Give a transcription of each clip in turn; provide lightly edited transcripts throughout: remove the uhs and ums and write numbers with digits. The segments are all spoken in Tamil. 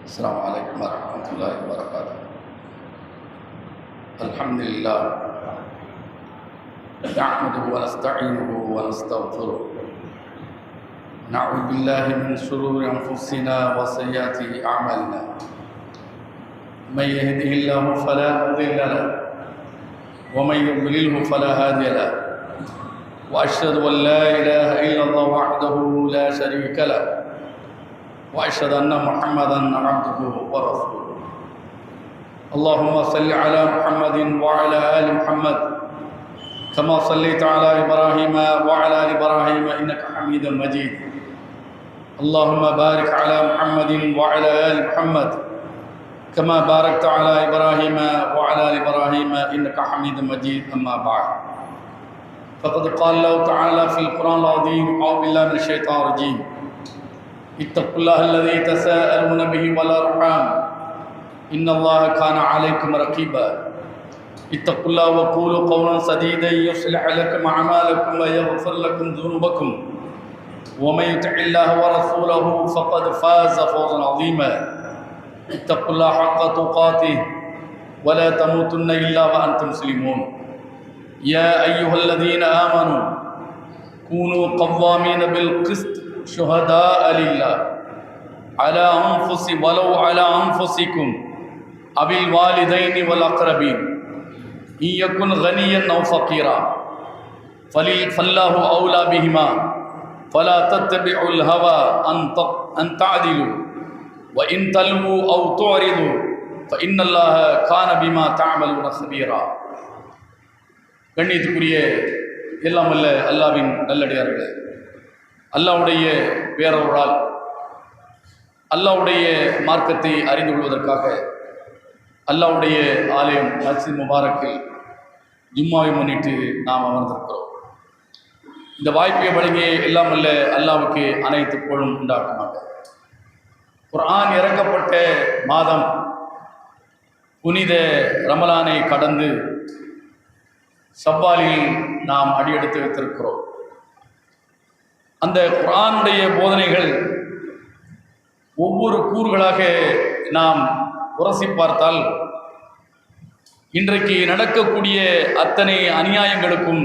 السلام عليكم ورحمة الله وبركاته. الحمد لله نحمده ونستعينه ونستغفره، نعوذ بالله من شرور أنفسنا وسيئات أعمالنا، من يهده الله فلا مضل له ومن يضلله فلا هادي له، وأشهد أن لا إله إلا الله وحده لا شريك له، وأشهد أن محمدًا عبده ورسوله. اللهم صل على محمد وعلى آل محمد كما صليت على إبراهيم وعلى آل إبراهيم إنك حميد مجيد. اللهم بارك على محمد وعلى آل محمد كما باركت على إبراهيم وعلى آل إبراهيم إنك حميد مجيد. أما بعد، فقد قال الله تعالى في القرآن العظيم: أعوذ بالله من الشيطان الرجيم، اتقوا الله الذي تساءلون به والأرحام إن الله كان عليكم رقيبا. اتقوا الله وقولوا قولا سديدا يصلح لكم أعمالكم ويغفر لكم ذنوبكم، ومن يطع الله ورسوله فقد فاز فوزا عظيما. اتقوا الله حق تقاته ولا تموتن إلا وأنتم مسلمون. يا أيها الذين آمنوا كونوا قوامين بالقسط شهداء لله على ولو على أنفسكم أو الوالدين والأقربين إن يكن غنيا أو فقيرا فالله أولى بهما فلا تتبعوا الهوى أن تعدلوا وإن تلووا أو تعرضوا فإن الله كان بما تعملون خبيرا. கண்ணியத்துக்குரிய எல்லாம் வல்ல அல்லாஹ்வின் நல்லடியார்களே, அல்லாஹ்வுடைய பேரருளால் அல்லாஹ்வுடைய மார்க்கத்தை அறிந்து கொள்வதற்காக அல்லாஹ்வுடைய ஆலயம் மஸ்ஜித் முபாரக்கில் ஜும்மாவை முன்னிட்டு நாம் அமர்ந்திருக்கிறோம். இந்த வாய்ப்பை வழங்கிய எல்லாம் வல்ல அல்லாஹ்வுக்கு அனைத்து புகழும் உண்டாக்குமாக. குர்ஆன் இறக்கப்பட்ட மாதம் புனித ரமலானை கடந்து ஷவ்வாலில் நாம் அடியெடுத்து வைத்திருக்கிறோம். அந்த குர்ஆனுடைய போதனைகள் ஒவ்வொரு கூறுகளாக நாம் உரசி பார்த்தால் இன்றைக்கு நடக்கக்கூடிய அத்தனை அநியாயங்களுக்கும்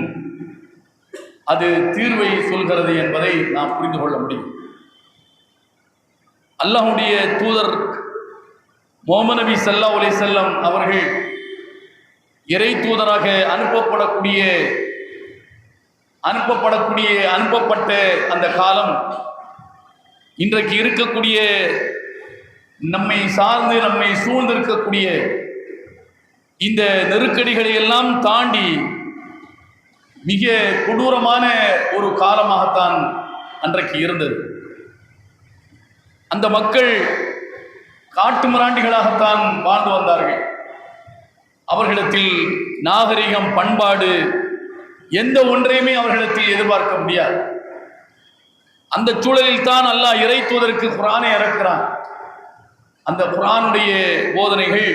அது தீர்வை சொல்கிறது என்பதை நாம் புரிந்து கொள்ள முடியும். அல்லாஹ்வுடைய தூதர் முஹம்மது நபி ஸல்லல்லாஹு அலைஹி வஸல்லம் அவர்கள் இறை தூதராக அனுப்பப்பட்ட அந்த காலம் இன்றைக்கு இருக்கக்கூடிய நம்மை சார்ந்து நம்மை சூழ்ந்திருக்கக்கூடிய இந்த நெருக்கடிகளை எல்லாம் தாண்டி மிக கொடூரமான ஒரு காலமாகத்தான் அன்றைக்கு இருந்தது. அந்த மக்கள் காட்டு மிராண்டிகளாகத்தான் வாழ்ந்து வந்தார்கள். அவர்களிடத்தில் நாகரிகம், பண்பாடு எந்த ஒன்றையுமே அவர்களிடத்தில் எதிர்பார்க்க முடியாது. அந்த சூழலில் தான் அல்லாஹ் இறை தூதருக்கு குர்ஆனை இறக்கிறான். அந்த குர்ஆனுடைய போதனைகள்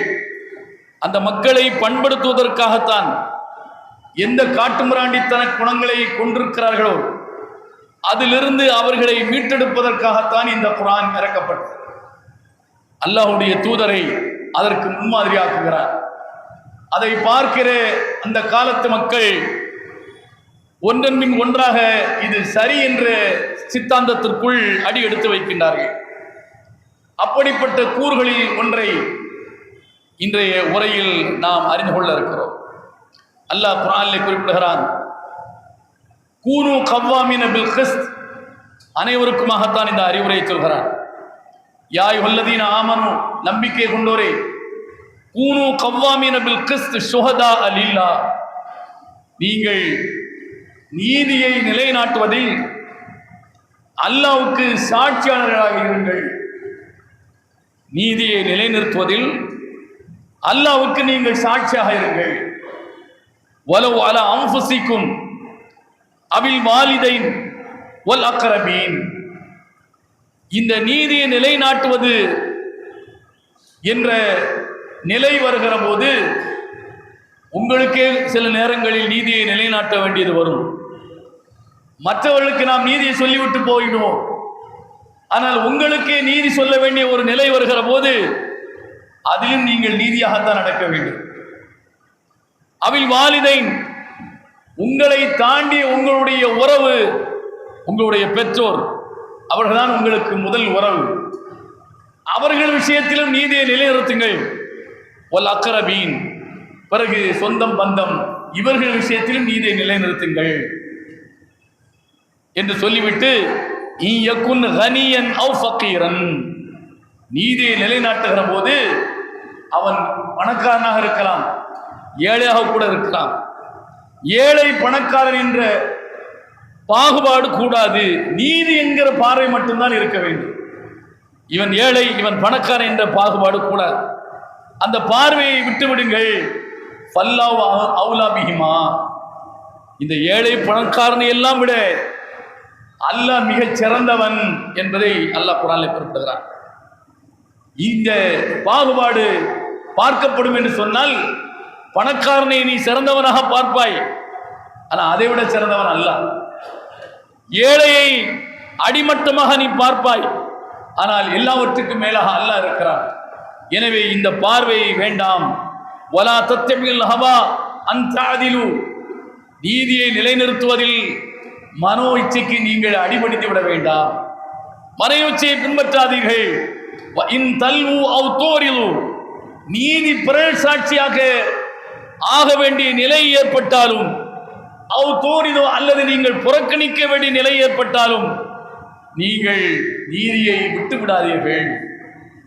அந்த மக்களை பண்படுத்துவதற்காகத்தான். எந்த காட்டுமிராண்டித்தன குணங்களை கொண்டிருக்கிறார்களோ அதிலிருந்து அவர்களை மீட்டெடுப்பதற்காகத்தான் இந்த குர்ஆன் இறக்கப்பட்டது. அல்லாஹ்வுடைய தூதரை அதற்கு முன்மாதிரியாக்குகிறார். அதை பார்க்கிற அந்த காலத்து மக்கள் ஒன்றன் பின் ஒன்றாக இது சரி என்ற சித்தாந்தத்திற்குள் அடி எடுத்து வைக்கின்றார்கள். அப்படிப்பட்ட கூறுகளில் ஒன்றை இன்றைய உரையில் நாம் அறிந்து கொள்ள இருக்கிறோம். அல்லாஹ் குர்ஆனிலே குறிப்பிடுகிறான், கூனு கவ்வாமீன பில் கிஸ்த், அனைவருக்குமாகத்தான் இந்த அறிவுரை சொல்கிறான். யா அய்யுஹல்லதீன ஆமனு, நம்பிக்கை கொண்டோரே, கூனு கவ்வாமீன பில் கிஸ்த் ஷுஹதா லில்லாஹ், நீங்கள் நீதியை நிலைநாட்டுவதில் அல்லாஹ்வுக்கு சாட்சியாளர்களாக இருங்கள். நீதியை நிலைநிறுத்துவதில் அல்லாஹ்வுக்கு நீங்கள் சாட்சியாக இருங்கள். வலவ் அலா அன்ஃபுசிக்கும் அவில் வாலிதைன் வல் அக்ரபீன், இந்த நீதியை நிலைநாட்டுவது என்ற நிலை வருகிற போது உங்களுக்கே சில நேரங்களில் நீதியை நிலைநாட்ட வேண்டியது வரும். மற்றவர்களுக்கு நாம் நீதியை சொல்லிவிட்டு போயிடுவோம். ஆனால் உங்களுக்கே நீதி சொல்ல வேண்டிய ஒரு நிலை வருகிற போது அதிலும் நீங்கள் நீதியாகத்தான் நடக்க வேண்டும். அவில் வாலிதைன், உங்களை தாண்டி உங்களுடைய உறவு, உங்களுடைய பெற்றோர், அவர்கள்தான் உங்களுக்கு முதல் உறவு. அவர்கள் விஷயத்திலும் நீதியை நிலைநிறுத்துங்கள். ஒல் அக்ரபீன், பிறகு சொந்தம் பந்தம், இவர்கள் விஷயத்திலும் நீதியை நிலைநிறுத்துங்கள் என்று சொல்லிவிட்டு இயக்குன் கனியன் அவ் ஃபகீரன், நீதியை நிலைநாட்டுகிற போது அவன் பணக்காரனாக இருக்கலாம், ஏழையாக கூட இருக்கலாம். ஏழை பணக்காரன் என்ற பாகுபாடு கூடாது. நீதி என்கிற பார்வை மட்டும்தான் இருக்க வேண்டும். இவன் ஏழை, இவன் பணக்காரன் என்ற பாகுபாடு கூடாது. அந்த பார்வையை விட்டுவிடுங்கள். ஃபல்லாஹு அவுலா பிஹிமா, இந்த ஏழை பணக்காரனை எல்லாம் விட அல்லாஹ் மிகச் சிறந்தவன் என்பதை அல்லாஹ் குர்ஆனில் குறிப்பிடுகிறான். இந்த பாகுபாடு பார்க்கப்படும் என்று சொன்னால் பணக்காரனை நீ சிறந்தவனாக பார்ப்பாய், ஆனால் அதை விட சிறந்தவன் அல்லாஹ். ஏழையை அடிமட்டமாக நீ பார்ப்பாய், ஆனால் எல்லாவற்றுக்கும் மேலாக அல்லாஹ் இருக்கிறான். எனவே இந்த பார்வை வேண்டாம். வலா தத்தபில் ஹவா அன் தஅதிலு, நீதியை நிலைநிறுத்துவதில் மனோ இச்சைக்கு நீங்கள் அடிபணித்து விட வேண்டாம். மனோ இச்சையை பின்பற்றாதீர்கள். இன் தல்வு அவ் தோரிலு, நீதி பிறர் சாட்சியாக ஆக வேண்டிய நிலை ஏற்பட்டாலும், அவ் தோரிலு, அல்லது நீங்கள் புறக்கணிக்க வேண்டிய நிலை ஏற்பட்டாலும் நீங்கள் நீதியை விட்டு விடாதீர்கள்,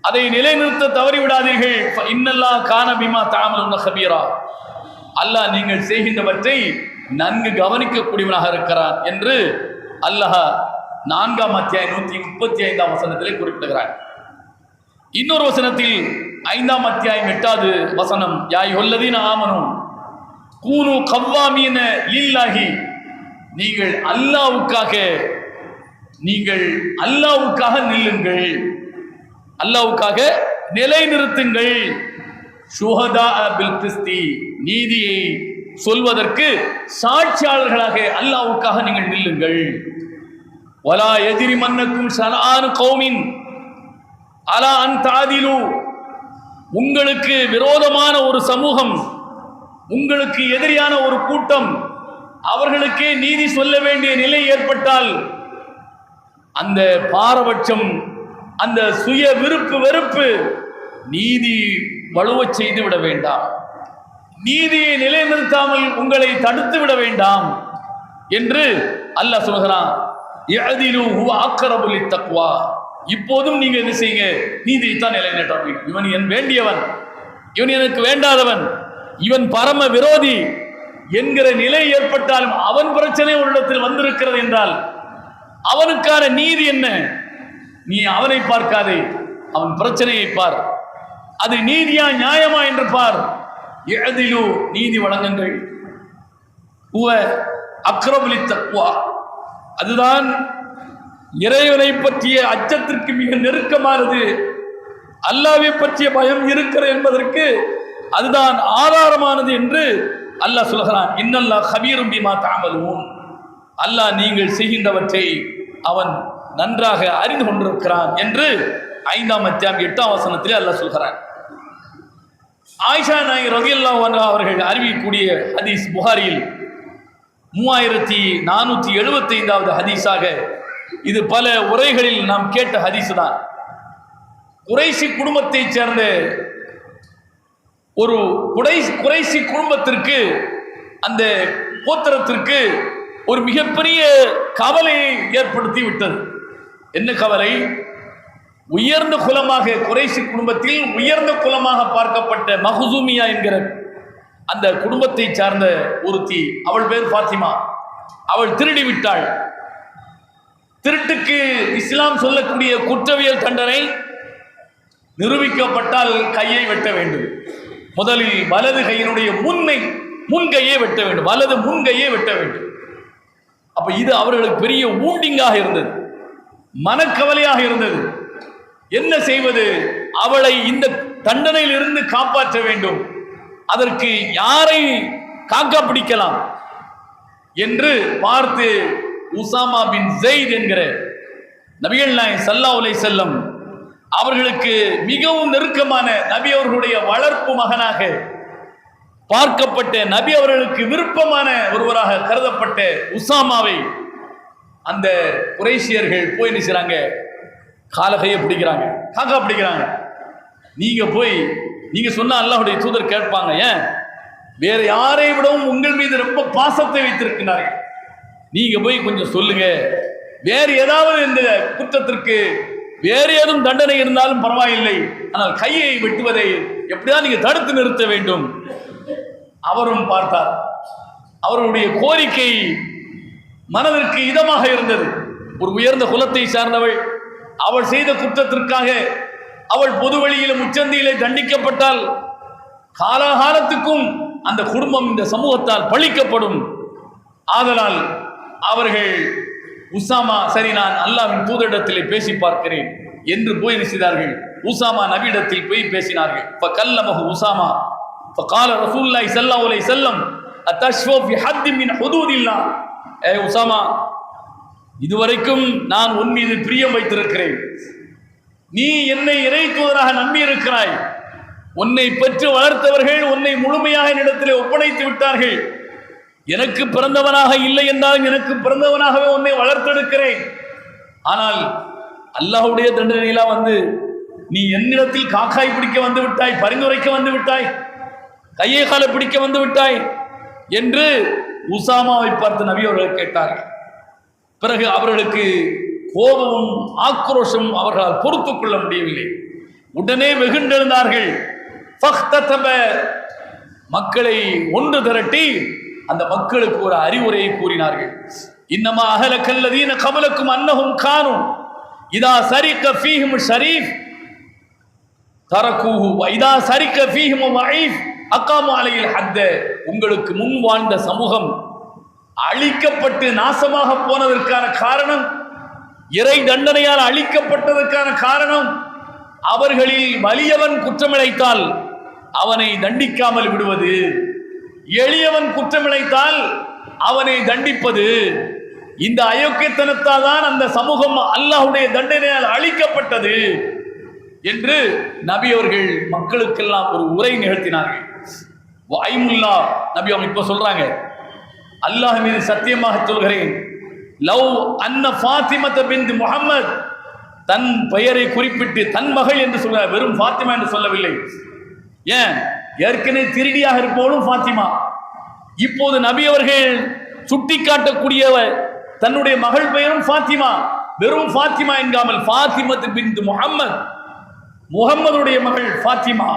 அதை நிலைநிறுத்த தவறிவிடாதீர்கள். இன்னல்லாஹ் கான பிமா தஅமலுன கபீரா, அல்லாஹ் நீங்கள் செய்கின்றவற்றை நன்கு கவனிக்கக்கூடியவனாக இருக்கிறான் என்று அல்லாஹ் 4ஆம் அத்தியாயம் 135ஆம் வசனத்திலே குறிப்பிடுகிறார். இன்னொரு வசனத்தில் 5ஆம் அத்தியாயம் 8வது வசனம், யா அய்யுஹல்லதீன ஆமனூ கூனு கவ்வாமீன லில்லாஹி, நீங்கள் அல்லாஹ்வுக்காக நில்லுங்கள், அல்லாஹ்வுக்காக நிலைநிறுத்துங்கள். ஷுஹதா பில் கிஸ்தி, நீதியை சொல்வதற்கு சாட்சியாளர்களாக அல்லாஹ்வுக்காக நீங்கள் நில்லுங்கள். வலா யஜ்ரிமன்னக்கும் ஷனஆனு கௌமின் அலா அன் தஅதிலு, உங்களுக்கு விரோதமான ஒரு சமூகம், உங்களுக்கு எதிரியான ஒரு கூட்டம், அவர்களுக்கே நீதி சொல்ல வேண்டிய நிலை ஏற்பட்டால் அந்த பாரபட்சம், அந்த சுய விருப்பு வெறுப்பு நீதி வலுவச் செய்து விட வேண்டாம், நீதியை நிலைநிறுத்தாமல் உங்களை தடுத்து விட வேண்டாம் என்று அல்லாஹ் சொல்கிறான். யஅதிலு ஹுவ அக்ரபு லித்தக்வா, இப்போதும் நீங்க என்ன செய்யுங்க, நீதியைத்தான் நிலைநாட்ட வேண்டும். இவன் என் வேண்டியவன், இவன் எனக்கு வேண்டாதவன், இவன் பரம விரோதி என்கிற நிலை ஏற்பட்டாலும், அவன் பிரச்சனை ஒரு இடத்தில் வந்திருக்கிறது என்றால் அவனுக்கான நீதி என்ன? நீ அவனை பார்க்காதே, அவன் பிரச்சனையை பார், அது நீதியா நியாயமா என்று பார். யஅதிலு, நீதி வழங்குங்கள். ஹுவ அக்ரபு லித்தக்வா, அதுதான் இறைவனை பற்றிய அச்சத்திற்கு மிக நெருக்கமானது. அல்லாஹ்வை பற்றிய பயம் இருக்கிற என்பதற்கு அதுதான் ஆதாரமானது என்று அல்லாஹ் சொல்கிறான். இன்னல்லாஹ் கபீரும் பிமா தஅமலூன், அல்லாஹ் நீங்கள் செய்கின்றவற்றை அவன் நன்றாக அறிந்து கொண்டிருக்கிறான் என்று 5ஆம் அத்தியாயம் 8ஆம் வசனத்திலே அல்லாஹ் சொல்கிறான். ஆயிஷா நாயகி ரலியல்லாஹு அன்ஹா அவர்கள் அறிவிக்கக்கூடிய ஹதீஸ் புகாரியில் 3475வது ஹதீஸாக, இது பல உரைகளில் நாம் கேட்ட ஹதீஸ் தான். குறைசி குடும்பத்தைச் சேர்ந்த ஒரு குறைசி குடும்பத்திற்கு, அந்த கோத்திரத்திற்கு ஒரு மிகப்பெரிய கவலையை ஏற்படுத்தி விட்டது. என்ன கவலை? உயர்ந்த குலமாக, குறைசி குடும்பத்தில் உயர்ந்த குலமாக பார்க்கப்பட்ட மஹ்சூமியா என்கிற அந்த குடும்பத்தை சார்ந்த ஒருத்தி, அவள் பேர் ஃபாத்திமா, அவள் திருடி விட்டாள். திருட்டுக்கு இஸ்லாம் சொல்லக்கூடிய குற்றவியல் தண்டனை நிரூபிக்கப்பட்டால் கையை வெட்ட வேண்டும். முதலில் வலது கையினுடைய முன்கையை வெட்ட வேண்டும், வலது முன்கையை வெட்ட வேண்டும். அப்ப இது அவர்களுக்கு பெரிய ஊண்டிங்காக இருந்தது, மனக்கவலையாக இருந்தது. என்ன செய்வது? அவளை இந்த தண்டனையில் இருந்து காப்பாற்ற வேண்டும், அதற்கு யாரை காக்கா பிடிக்கலாம் என்று பார்த்து உசாமா பின் ஸைத் என்கிற நபிகள் நாயகம் ஸல்லல்லாஹு அலைஹி வஸல்லம் அவர்களுக்கு மிகவும் நெருக்கமான நபி அவர்களுடைய வளர்ப்பு மகனாக பார்க்கப்பட்ட நபி அவர்களுக்கு விருப்பமான ஒருவராக கருதப்பட்ட உசாமாவை அந்த குறைஷியர்கள் போய் நினைச்சாங்க, காலகையை பிடிக்கிறாங்க, காக்கா பிடிக்கிறாங்க. நீங்க சொன்ன அல்லாஹ்வுடைய தூதர் கேட்பாங்க, ஏன் வேற யாரை விடவும் உங்கள் மீது ரொம்ப பாசத்தை வைத்திருக்கிறார்கள், நீங்க போய் கொஞ்சம் சொல்லுங்க, வேறு ஏதாவது இந்த குற்றத்திற்கு வேறு ஏதும் தண்டனை இருந்தாலும் பரவாயில்லை, ஆனால் கையை வெட்டுவதை எப்படியா நீங்க தடுத்து நிறுத்த வேண்டும். அவரும் பார்த்தார், அவருடைய கோரிக்கை மனதிற்கு இதமாக இருந்தது. ஒரு உயர்ந்த குலத்தை சார்ந்தவள், அவள் செய்த குற்றத்திற்காக அவள் பொது வழியில முச்சந்தியிலே தண்டிக்கப்பட்டால் காலாகாலத்துக்கும் அந்த குடும்பம் இந்த சமூகத்தால் பழிக்கப்படும். ஆதலால் அவர்கள் உசாமா, சரி நான் அல்லாஹ்வின் தூதரிடத்திலே பேசி பார்க்கிறேன் என்று போய் செய்தார்கள். உசாமா நபியிடத்தில் போய் பேசினார்கள். ஃபகல்லமஹு உசாமா ஃபகால ரசூலுல்லாஹி ஸல்லல்லாஹு அலைஹி வஸல்லம் அத்தஷ்ஃபு ஃபி ஹத் மின் ஹுதூதில்லாஹ். ஏ உசாமா, இதுவரைக்கும் நான் உன் மீது பிரியம் வைத்திருக்கிறேன், நீ என்னை இறை தூதராக நம்பி இருக்கிறாய், உன்னை பெற்று வளர்த்தவர்கள் உன்னை முழுமையாக என்னிடத்திலே ஒப்படைத்து விட்டார்கள், எனக்கு பிறந்தவனாக இல்லை என்றாலும் எனக்கு பிறந்தவனாகவே உன்னை வளர்த்தெடுக்கிறேன். ஆனால் அல்லாஹ்வுடைய தண்டனையெல்லாம் வந்து நீ என்னிடத்தில் காக்காய் பிடிக்க வந்து விட்டாய், பரிந்துரைக்க வந்து விட்டாய், கையை காலை பிடிக்க வந்து விட்டாய் என்று உசாமாவை பார்த்து நபி அவர்கள் கேட்டார்கள். பிறகு அவர்களுக்கு கோபமும் ஆக்ரோஷமும் அவர்களால் பொறுத்துக் கொள்ள முடியவில்லை. உடனே வெகுண்டெழுந்தார்கள். மக்களை ஒன்று திரட்டி அந்த மக்களுக்கு ஒரு அறிவுரையை கூறினார்கள். இன்னமா அஹலக்கல்லதீன கபலக்கும் அன்னஹும் கானும் இதா சரிக ஃபீஹிம் ஷரீஃப் தரக்கூஹு வ இதா சரிக ஃபீஹிம் வஈஃப் அகாமு அலைஹில் ஹத்த. உங்களுக்கு முன் வாழ்ந்த சமூகம் அழிக்கப்பட்டு நாசமாக போனதற்கான காரணம், இறை தண்டனையால் அழிக்கப்பட்டதற்கான காரணம், அவர்களில் வலியவன் குற்றமிழைத்தால் அவனை தண்டிக்காமல் விடுவது, எளியவன் குற்றமிழைத்தால் அவனை தண்டிப்பது. இந்த அயோக்கியத்தனத்தால் தான் அந்த சமூகம் அல்லாஹ்வுடைய தண்டனையால் அழிக்கப்பட்டது என்று நபி அவர்கள் மக்களுக்கெல்லாம் ஒரு உரை நிகழ்த்தினார்கள். ஐமுல்லா நபி அவங்க இப்ப சொல்றாங்க, அல்லாஹ் மீது சத்தியமாக சொல்கிறேன், லவ் அன்ன ஃபாத்திமத பின்த் முஹம்மத், தன் பெயரை குறிப்பிட்டு தன் மகள் என்று சொல்ல, வெறும் ஃபாத்திமா என்று சொல்லவில்லை. ஏன், ஏற்கனவே திருடியாக இருப்பவளும் ஃபாத்திமா, இப்போது நபி அவர்கள் சுட்டி காட்டக்கூடிய தன்னுடைய மகள் பெயரும் ஃபாத்திமா, வெறும் ஃபாத்திமா என்காமல் ஃபாத்திமத் பின்த் முஹம்மத், முகம்மதுடைய மகள் ஃபாத்திமா,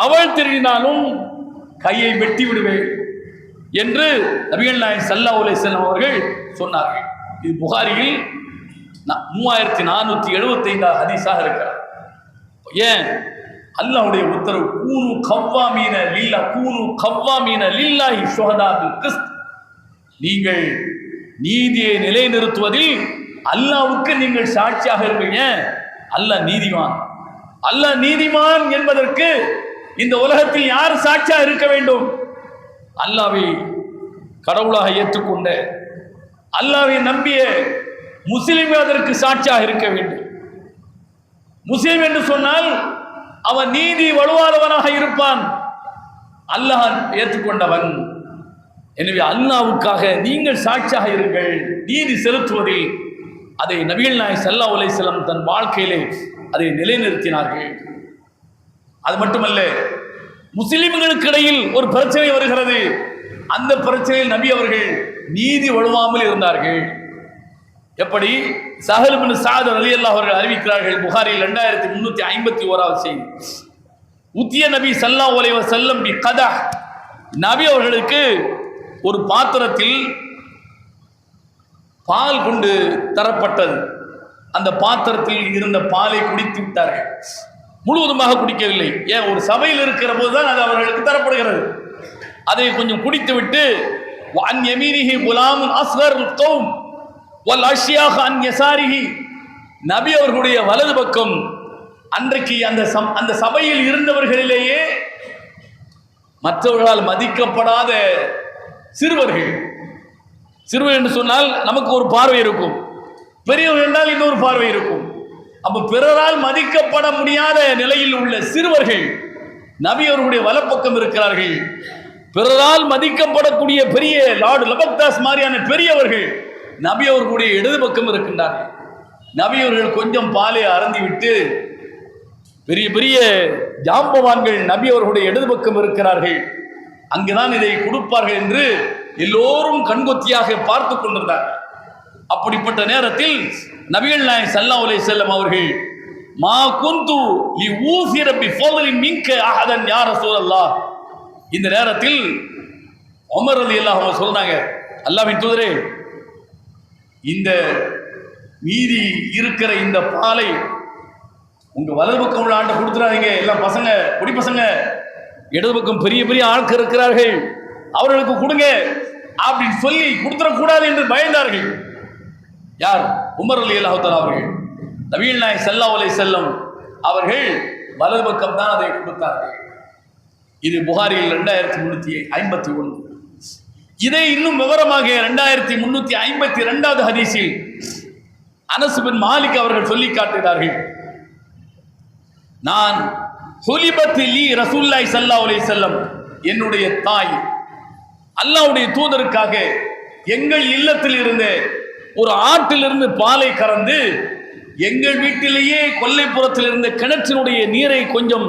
அவள் திருடினாலும் கையை வெட்டி விடுவேன் என்று நபிகள் நாயகம் ஸல்லல்லாஹு அலைஹி வஸல்லம் அவர்கள் சொன்னார்கள். இது புகாரியில் 3475 ஹதீஸாக இருக்கிறார். ஏன், அல்லாஹ்வுடைய உத்தரவு, கூனு கவ்வாமீன லில்லாஹ், கூனு கவ்வாமீன லில்லாஹி ஷுஹதா பில் கிஸ்த், நீங்கள் நீதியை நிலைநிறுத்துவதில் அல்லாஹ்வுக்கு நீங்கள் சாட்சியாக இருப்பீங்க. அல்லாஹ் நீதிமான். அல்லாஹ் நீதிமான் என்பதற்கு இந்த உலகத்தில் யார் சாட்சியாக இருக்க வேண்டும்? அல்லாஹ்வை கடவுளாக ஏற்றுக்கொண்ட, அல்லாஹ்வை நம்பிய முஸ்லிம் அதற்கு சாட்சியாக இருக்க வேண்டும். முஸ்லிம் என்று சொன்னால் அவன் நீதி வலுவாதவனாக இருப்பான், அல்லாஹ் ஏற்றுக்கொண்டவன். எனவே அல்லாஹ்வுக்காக நீங்கள் சாட்சியாக இருங்கள், நீதி செலுத்துவதில். அதை நபிகள் நாயகம் ஸல்லல்லாஹு அலைஹி வஸல்லம் தன் வாழ்க்கையிலே அதை நிலைநிறுத்தினார்கள். அது மட்டுமல்ல, முஸ்லிம்களுக்கு இடையில் ஒரு பிரச்சனை வருகிறது, அந்த பிரச்சனையில் நபி அவர்கள் நீதி வழுவாமல் இருந்தார்கள். எப்படி? சஹல் இப்னு சஅத் ரலியல்லாஹு அவர்கள் அறிவிக்கிறார்கள், புகாரில் 2351வது செய்தி. உத்திய நபி ஸல்லல்லாஹு அலைஹி வஸல்லம் பி கதஹ், நபி அவர்களுக்கு ஒரு பாத்திரத்தில் பால் கொண்டு தரப்பட்டது. அந்த பாத்திரத்தில் இருந்த பாலை குடித்து விட்டார்கள், முழுவதுமாக குடிக்கவில்லை. ஏன், ஒரு சபையில் இருக்கிற போதுதான் அது அவர்களுக்கு தரப்படுகிறது. அதை கொஞ்சம் குடித்து விட்டு அன் யமீனிஹி குலாமுன் அஸ்கர் கௌம் வல் அஷ்யாஹ் அன் யசாரிஹி, நபி அவர்களுடைய வலது பக்கம் அன்றைக்கு அந்த சபையில் இருந்தவர்களிலேயே மற்றவர்களால் மதிக்கப்படாத சிறுவர்கள். சிறுவர் என்று சொன்னால் நமக்கு ஒரு பார்வை இருக்கும், பெரியவர்கள் என்றால் இன்னொரு பார்வை இருக்கும். அப்ப பிறரால் மதிக்கப்பட முடியாத நிலையில் உள்ள சிறுவர்கள் நபி அவர்களுடைய வலப்பக்கம் இருக்கிறார்கள். பிறரால் மதிக்கப்படக்கூடிய பெரிய லார்டு லபக்தாஸ் மாதிரியான பெரியவர்கள் நபி அவர்களுடைய இடது பக்கம் இருக்கின்றார்கள். நபி அவர்கள் கொஞ்சம் பாலை அருந்திவிட்டு பெரிய பெரிய ஜாம்பவான்கள் நபி அவர்களுடைய இடது பக்கம் இருக்கிறார்கள், அங்குதான் இதை கொடுப்பார்கள் என்று எல்லோரும் கண்கொத்தியாக பார்த்து கொண்டிருந்தார். அப்படிப்பட்ட நேரத்தில் நபிகள் நாயகம் ஸல்லல்லாஹு அலைஹி வஸல்லம் அவர்கள் மா குந்து லி ஊசிர பி ஃபضل மின்க அஹதன் யா ரசூலல்லாஹ், இந்த நேரத்தில் உமர் ரலியல்லாஹு அன்ஹு சொல்றாங்க, அல்லாஹ்வின் தூதரே, இந்த மீதி இருக்கிற இந்த பாலை உங்க வலது பக்கம் உள்ள ஆண்ட கொடுத்துறாதீங்க, எல்லாம் பசங்க குடி பசங்க, இடது பக்கம் பெரிய பெரிய ஆட்கள் இருக்கிறார்கள், அவர்களுக்கு கொடுங்க அப்படின்னு சொல்லி கொடுத்துடக்கூடாது என்று பயந்தார்கள். யார்? உமர் ரலியல்லாஹு தஆலா அவர்கள். நபிகள் நாயகம் ஸல்லல்லாஹு அலைஹி வஸல்லம் அவர்கள் வலது பக்கம் தான் அதை கொடுத்தார்கள். இது புகாரியில் 2351. இதை இன்னும் விவரமாக 2352வது ஹதீஸில் அனஸ் பின் மாலிக் அவர்கள் சொல்லி காட்டுகிறார்கள். நான் ஹுலிபத் லி ரசூலுல்லாஹி ஸல்லல்லாஹு அலைஹி வஸல்லம், என்னுடைய தாய் அல்லாஹ்வுடைய தூதருக்காக எங்கள் இல்லத்தில் இருந்த ஒரு ஆற்றிலிருந்து பாலை கறந்து எங்கள் வீட்டிலேயே கொல்லைப்புறத்தில் இருந்த கிணற்றினுடைய நீரை கொஞ்சம்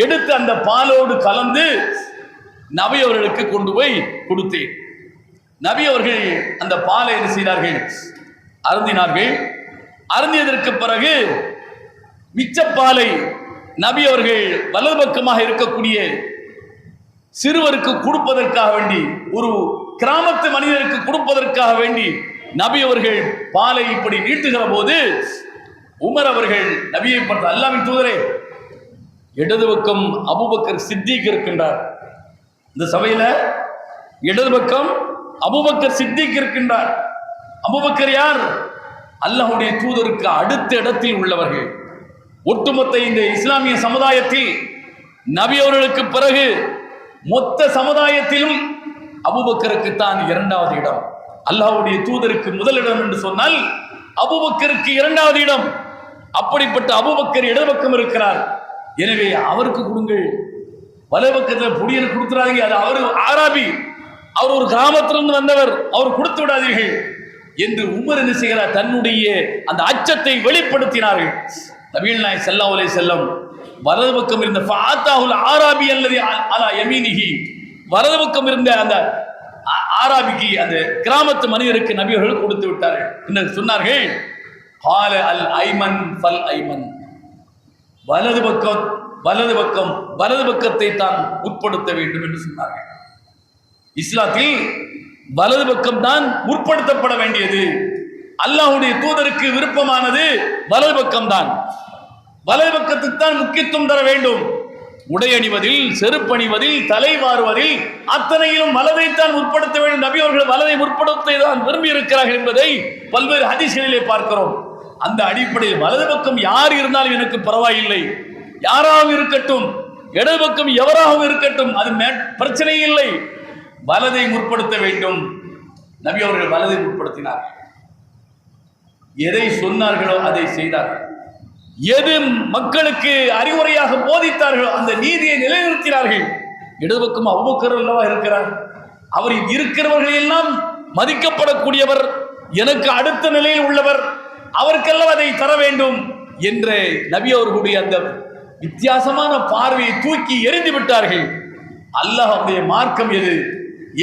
எடுத்து அந்த பாலோடு கலந்து நபி அவர்களுக்கு கொண்டு போய் கொடுத்தேன். நபி அவர்கள் அந்த பாலை என்ன செய்தார்கள்? அருந்தினார்கள். அருந்தியதற்கு பிறகு மிச்ச பாலை நபி அவர்கள் வலது பக்கமாக இருக்கக்கூடிய சிறுவருக்கு கொடுப்பதற்காக வேண்டி, ஒரு கிராமத்து மனிதருக்கு கொடுப்பதற்காக வேண்டி நபி அவர்கள் பாலை இப்படி நீட்டுகிற போது உமர் அவர்கள் நபியை பார்த்து, அல்லாஹ்வின் தூதரே, இடது பக்கம் அபூபக்கர் சித்திக் இருக்கின்றார், இந்த சபையில இடது பக்கம் அபூபக்கர் சித்திக் இருக்கின்றார். அபூபக்கர் யார்? அல்லாஹ்வுடைய தூதருக்கு அடுத்த இடத்தில் உள்ளவர்கள். ஒட்டுமொத்த இந்த இஸ்லாமிய சமுதாயத்தில் நபி அவர்களுக்கு பிறகு மொத்த சமுதாயத்திலும் அபூபக்கருக்கு தான் 2வது இடம். அல்லாஹ்வுடைய தூதருக்கு முதலிடம் என்று சொன்னால் அபூபக்கருக்கு 2வது இடம். அப்படிப்பட்ட அபூபக்கர் இடது பக்கம் இருக்கிறார். எனவே அவருக்கு கொடுங்கள், வலது பக்கத்தில் புடியர் கொடுத்துறாதீங்க, அது அவர் ஆராபி, அவர் ஒரு கிராமத்திலிருந்து வந்தவர், அவர் கொடுத்து விடாதீர்கள் என்று உமர் என்ன செய்கிறார்? தன்னுடைய அந்த அச்சத்தை வெளிப்படுத்தினார்கள். நபிகள் நாயகம் ஸல்லல்லாஹு அலைஹி வஸல்லம் வலது பக்கம் இருந்த ஃபாத்தாஹுல் ஆராபி அல்லதி அலா யமீனிஹி, வலது பக்கம் இருந்த அந்த ஆராபிக்கு, அந்த கிராமத்து மனிதருக்கு நபி அவர்கள் கொடுத்து விட்டார்கள். என்ன சொன்னார்கள்? கால அல் ஐமன் ஃபல் ஐமன், வலது பக்கம் வலது பக்கம் வலது பக்கத்தை தான் உட்படுத்த வேண்டும் என்று சொன்னார்கள். இஸ்லாத்தில் வலது பக்கம் தான் முற்படுத்தப்பட வேண்டியது. அல்லாஹ்வுடைய தூதருக்கு விருப்பமானது வலது பக்கம் தான். வலது பக்கத்துக்கு தான் முக்கியத்துவம் தர வேண்டும். உடை அணிவதில், செருப்பணிவதில், தலை வாருவதில் அத்தனையிலும் வலதைத்தான் முற்படுத்த வேண்டும். நபி அவர்கள் வலதை முற்படுத்த தான் விரும்பி இருக்கிறார்கள் என்பதை பல்வேறு ஹதீஸ்களிலே பார்க்கிறோம். அந்த அடிப்படையில் வலது பக்கம் யார் இருந்தாலும் எனக்கு பரவாயில்லை, யாராகவும் இருக்கட்டும், இடது பக்கம் எவராகவும் இருக்கட்டும், அது பிரச்சனை இல்லை, வலதை முற்படுத்த வேண்டும். நபி அவர்கள் வலதை முற்படுத்தினார். எதை சொன்னார்களோ அதை செய்தார்கள். எது மக்களுக்கு அறிவுரையாக போதித்தார்களோ அந்த நீதியை நிலைநிறுத்தினார்கள். இடது பக்கம் அபூபக்கர் அல்லவா இருக்கிறார், அவர் இருக்கிறவர்கள் எல்லாம் மதிக்கப்படக்கூடியவர், எனக்கு அடுத்த நிலையில் உள்ளவர், அவருக்கெல்லாம் அதை தர வேண்டும் என்ற நபி அவர்களுடைய அந்த வித்தியாசமான பார்வையை தூக்கி எறிந்து விட்டார்கள். அல்லாஹ்வுடைய மார்க்கம் எது,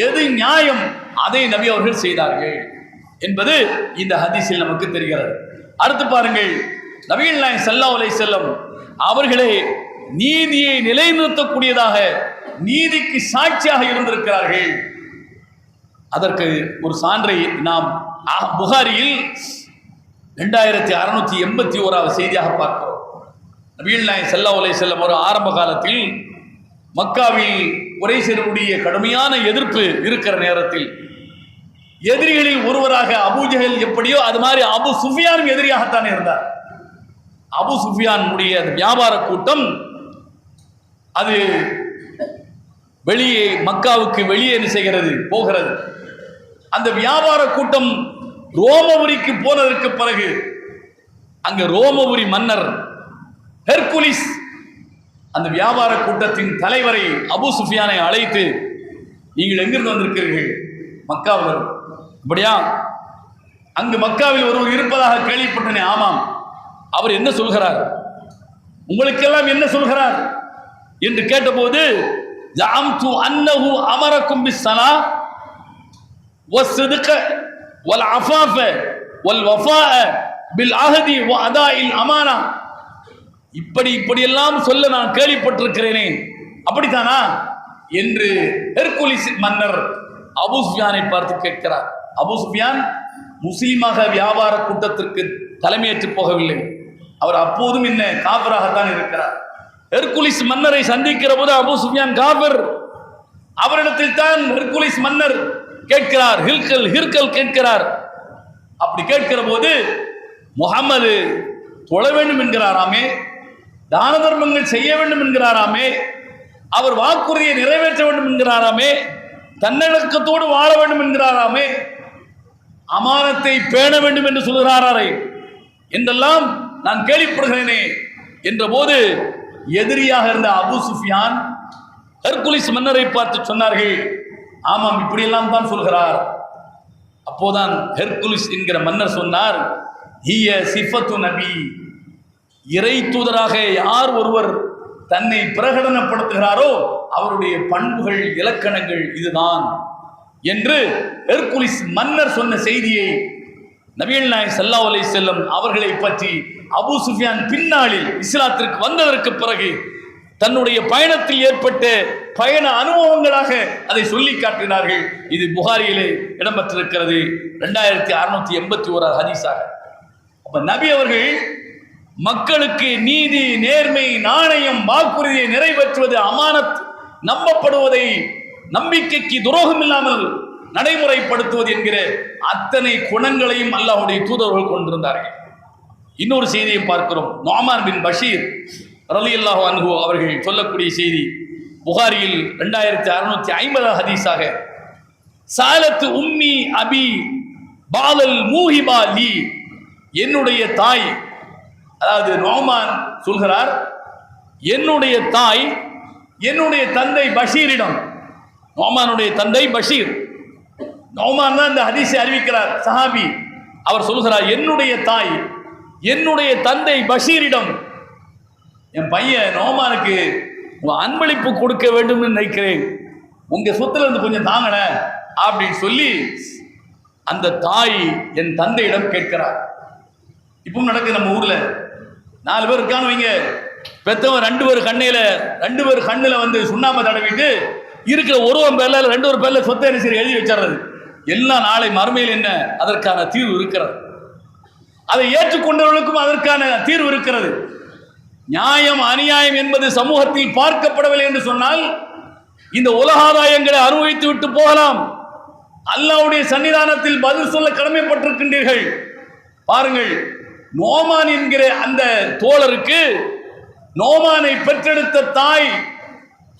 எது நியாயம், அதை நபி அவர்கள் செய்தார்கள் என்பது இந்த ஹதீஸில் நமக்கு தெரிகிறது. அடுத்து பாருங்கள், நபிகள் நாயகம் ஸல்லல்லாஹு அலைஹி வஸல்லம் அவர்களே நீதியை நிலைநிறுத்தக்கூடியதாக, நீதிக்கு சாட்சியாக இருந்திருக்கிறார்கள். அதற்கு ஒரு சான்றை நாம் புகாரியில் 2681வது செய்தியாக பார்க்கிறோம். நபிகள் நாயகம் ஸல்லல்லாஹு அலைஹி வஸல்லம் ஒரு ஆரம்ப காலத்தில் மக்காவில் குறைஷியருடைய கடுமையான எதிர்ப்பு இருக்கிற நேரத்தில் எதிரிகளில் ஒருவராக அபூ ஜஹல் எப்படியோ அது மாதிரி அபு சுஃபியானும் எதிரியாகத்தான் இருந்தார். அபு சுஃபியானுடைய அந்த வியாபார கூட்டம் அது வெளியே மக்காவுக்கு வெளியே என்ன செய்கிறது, போகிறது. அந்த வியாபார கூட்டம் ரோமபுரிக்கு போனதற்கு பிறகு அங்க ரோமபுரி மன்னர் ஹெர்குலிஸ் அந்த வியாபார கூட்டத்தின் தலைவரை அபூ சுஃபியானை அழைத்து, நீங்கள் எங்கிருந்து வந்திருக்கிறீர்கள்? மக்காவில். அப்படியா? அங்கு மக்காவில் ஒருவர் இருப்பதாக கேள்விப்பட்டனே. ஆமாம். அவர் என்ன சொல்கிறார்? உங்களுக்கெல்லாம் என்ன சொல்கிறார் என்று கேட்டபோது, ஜஅம்து அன்னஹு அமரக்கும் பிஸ்ஸலா வஸ்ஸித்க வல் அஃபாஃப வல் வஃபாஅ பில் அஹதி வ அதாஇல் அமானா. இப்படியெல்லாம் சொல்ல நான் கேள்விப்பட்டிருக்கிறேனே, அப்படித்தானா என்று ஹெர்குலிஸ் மன்னர் அபூ சுஃபியானை பார்த்து கேட்கிறார். அபூ சுஃபியான் முஸ்லீமாக வியாபார கூட்டத்திற்கு தலைமையேற்று போகவில்லை. அவர் அப்போதும் என்ன காபிராகத்தான் இருக்கிறார். ஹெர்குலிஸ் மன்னரை சந்திக்கிற போது அபூ சுஃபியான் காபிர். அவரிடத்தில் தான் ஹெர்குலிஸ் மன்னர் கேட்கிறார், ஹிர்கல் கேட்கிறார். அப்படி கேட்கிற போது, முஹம்மது தொழ வேண்டும் என்கிறாராமே, தான தர்மங்கள் செய்ய வேண்டும் என்கிறாராமே, அவர் வாக்குறுதியை நிறைவேற்ற வேண்டும் என்கிறாராமே, தன்னடக்கத்தோடு வாழ வேண்டும் என்கிறாராமே, அமானத்தை பேண வேண்டும் என்று சொல்கிறாரே என்றெல்லாம் நான் கேள்விப்படுகிறேனே என்ற போது, எதிரியாக இருந்த அபூ சுஃபியான் ஹெர்குலிஸ் மன்னரை பார்த்து சொன்னார்கள், ஆமாம், இப்படியெல்லாம் தான் சொல்கிறார். அப்போதான் ஹெர்குலிஸ் என்கிற மன்னர் சொன்னார், ஹிய சிஃபத்து நபி, இறை தூதராக யார் ஒருவர் தன்னை பிரகடனப்படுத்துகிறாரோ அவருடைய பண்புகள், இலக்கணங்கள் இதுதான் என்று ஹெர்குலிஸ் மன்னர் சொன்ன செய்தியை நபிகள் நாயகம் ஸல்லல்லாஹு அலைஹி வஸல்லம் அவர்களை பற்றி அபூ சுஃபியான் பின்னாளில் இஸ்லாத்திற்கு வந்ததற்கு பிறகு தன்னுடைய பயணத்தில் ஏற்பட்ட பயண அனுபவங்களாக அதை சொல்லி காட்டினார்கள். இது புகாரியிலே இடம்பெற்றிருக்கிறது, 2681 ஹதீஸாக. அப்ப நபி அவர்கள் மக்களுக்கு நீதி, நேர்மை, நாணயம், வாக்குறுதியை நிறைவேற்றுவது, அமானத், நம்பப்படுவதை, நம்பிக்கைக்கு துரோகம் இல்லாமல் நடைமுறைப்படுத்துவது என்கிற அத்தனை குணங்களையும் அல்லாஹ்வுடைய தூதர்கள் கொண்டிருந்தார்கள். இன்னொரு செய்தியை பார்க்கிறோம். நுஅமான் பின் பஷீர் ரலியல்லாஹு அன்ஹு அவர்கள் சொல்லக்கூடிய செய்தி புகாரியில் 2650 ஹதீஸாக, சாலத்து உம்மி அபி பாலல் மூஹிபா லி, என்னுடைய தாய், அதாவது நுஅமான் சொல்கிறார், என்னுடைய தாய் என்னுடைய தந்தை பஷீரிடம், நுஅமானுடைய தந்தை பஷீர், நுஅமான் தான் இந்த ஹதீஸை அறிவிக்கிறார், சஹாபி. அவர் சொல்கிறார், என்னுடைய தாய் என்னுடைய தந்தை பஷீரிடம், என் பையன் நுஅமானுக்கு அன்பளிப்பு கொடுக்க வேண்டும் நினைக்கிறேன், உங்க சொத்துல இருந்து கொஞ்சம் தாங்கன அப்படின்னு சொல்லி அந்த தாய் என் தந்தையிடம் கேட்கிறார். இப்பவும் நடக்குது. நம்ம ஊர்ல 4 பேர் இருக்கான்னு வைங்க, பெத்தவன் 2 பேர் கண்ணுல வந்து சுண்ணாம்பை தடவிட்டு இருக்கிற ஒருவன் பேர்ல 2 பேர்ல சொத்தை என்ன சரி எழுதி வச்சிடறது. எல்லாம் நாளை மறுமையில் என்ன அதற்கான தீர்வு இருக்கிறது. அதை ஏற்றுக்கொண்டவர்களுக்கும் அதற்கான தீர்வு இருக்கிறது. நியாயம் அநியாயம் என்பது சமூகத்தில் பார்க்கப்படவில்லை என்று சொன்னால் இந்த உலகாதாயங்களை அனுபவித்து விட்டு போகலாம். அல்லாஹ்வுடைய சன்னிதானத்தில் பதில் சொல்ல கடமைப்பட்டிருக்கின்றீர்கள். பாருங்கள், நோமான் என்கிற அந்த தோழருக்கு நோமானை பெற்றெடுத்த தாய்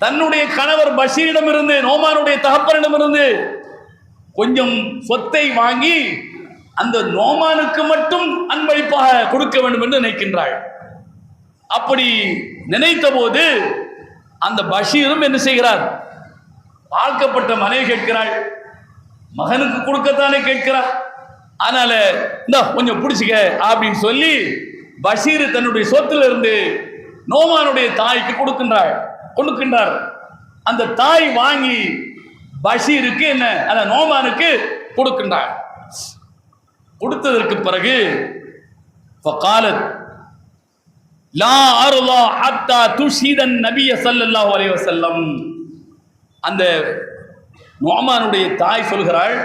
தன்னுடைய கணவர் பஷீரிடமிருந்து, நோமானுடைய தகப்பனிடமிருந்து கொஞ்சம் சொத்தை வாங்கி அந்த நோமானுக்கு மட்டும் அன்பளிப்பாக கொடுக்க வேண்டும் என்று நினைக்கின்றாள். அப்படி நினைத்த போது அந்த பஷீரும் என்ன செய்கிறார், வாழ்க்கப்பட்ட மனைவி கேட்கிறாள், மகனுக்கு கொடுக்கத்தானே கேட்கிறார், அதனால இந்த கொஞ்சம் பிடிச்சிக்க அப்படின்னு சொல்லி பஷீர் தன்னுடைய சொத்துல இருந்து நோமானுடைய தாய்க்கு கொடுக்கின்றார். அந்த தாய் வாங்கி பஷீருக்கு என்ன, அந்த நோமானுக்கு கொடுக்கின்றார். கொடுத்ததற்கு பிறகு ஃபகாலத் லா அர்லா ஹத்தா துஷீதன் நபிய ஸல்லல்லாஹு அலைஹி வஸல்லம், அந்த நுஅமானுடைய தாய் சொல்கிறாள்,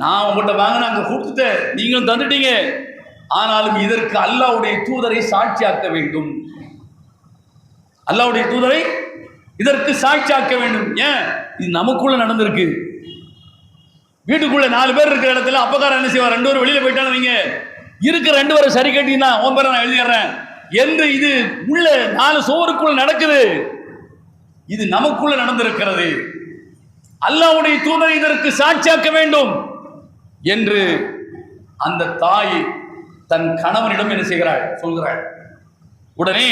நான் உங்கள்கிட்ட வாங்கின அங்கே கொடுத்துட்டேன், நீங்களும் தந்துட்டீங்க, ஆனாலும் இதற்கு அல்லாஹ்வுடைய தூதரை சாட்சியாக்க வேண்டும். அல்லாஹ்வுடைய தூதரை இதற்கு சாட்சியாக்க வேண்டும். ஏன், இது நமக்குள்ள நடந்திருக்கு. வீட்டுக்குள்ள 4 பேர் இருக்கிற இடத்துல அப்பக்காரன் என்ன செய்வார், 2 பேர் வெளியில போயிட்டாலும் நீங்க இருக்கிற 2 பேரை சரி கட்டினா உன் பேரை நான் எழுதிடுறேன் என்று இது உள்ள 4 சுவருக்குள்ள நடக்குது. இது நமக்குள்ள நடந்திருக்கிறது. அல்லாஹ்வுடைய தூதரை இதற்கு சாட்சியாக்க வேண்டும் என்று அந்த தாய் தன் கணவனிடம் என்ன செய்கிறாள் சொல்கிறாள். உடனே